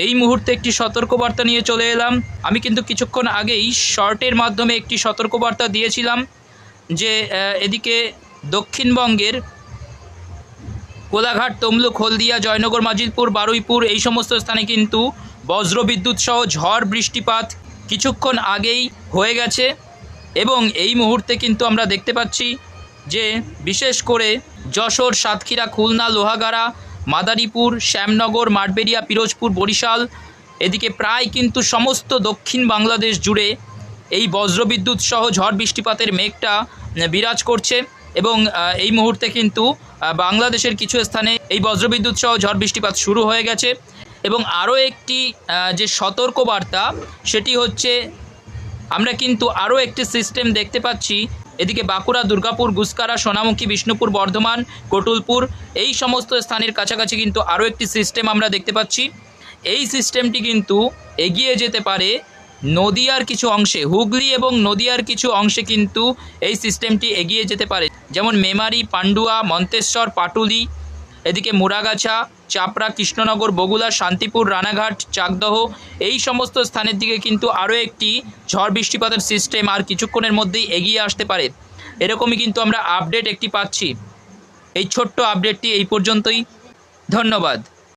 এই মুহূর্তে একটি সতর্কবার্তা নিয়ে চলে এলাম। আমি কিন্তু কিছুক্ষণ আগেই শর্টের মাধ্যমে একটি সতর্কবার্তা দিয়েছিলাম যে এদিকে দক্ষিণবঙ্গের কোলাঘাট, তমলুক, হলদিয়া, জয়নগর, মাজিলপুর, বারুইপুর এই সমস্ত স্থানে কিন্তু বজ্রবিদ্যুৎ সহ ঝড় বৃষ্টিপাত কিছুক্ষণ আগেই হয়ে গেছে এবং এই মুহূর্তে কিন্তু আমরা দেখতে পাচ্ছি যে বিশেষ করে যশোর, সাতক্ষীরা, খুলনা, লোহাগাড়া, মাদারীপুর, শ্যামনগর, মাঠবেড়িয়া, পিরোজপুর, বরিশাল এদিকে প্রায় কিন্তু সমস্ত দক্ষিণ বাংলাদেশ জুড়ে এই বজ্রবিদ্যুৎ সহ ঝড় বৃষ্টিপাতের মেঘটা বিরাজ করছে এবং এই মুহূর্তে কিন্তু বাংলাদেশের কিছু স্থানে এই বজ্রবিদ্যুৎ সহ ঝড় বৃষ্টিপাত শুরু হয়ে গেছে। এবং আরও একটি যে সতর্কবার্তা সেটি হচ্ছে আমরা কিন্তু আরও একটি সিস্টেম দেখতে পাচ্ছি। এদিকে বাঁকুড়া, দুর্গাপুর, গুসকারা, সোনামুখী, বিষ্ণুপুর, বর্ধমান, কটুলপুর এই সমস্ত স্থানের কাছাকাছি কিন্তু আরও একটি সিস্টেম আমরা দেখতে পাচ্ছি। এই সিস্টেমটি কিন্তু এগিয়ে যেতে পারে নদিয়ার কিছু অংশে, হুগলি এবং নদিয়ার কিছু অংশে কিন্তু এই সিস্টেমটি এগিয়ে যেতে পারে, যেমন মেমারি, পান্ডুয়া, মন্তেশ্বর, পাটুলি, এদিকে মুরাগাছা, চাপড়া, কৃষ্ণনগর, বগুড়া, শান্তিপুর, রানাঘাট, চাকদহ এই সমস্ত স্থানের দিকে কিন্তু আরও একটি ঝড় বৃষ্টিপাতের সিস্টেম আর কিছুক্ষণের মধ্যেই এগিয়ে আসতে পারে, এরকমই কিন্তু আমরা আপডেট একটি পাচ্ছি। এই ছোট্ট আপডেটটি এই পর্যন্তই। ধন্যবাদ।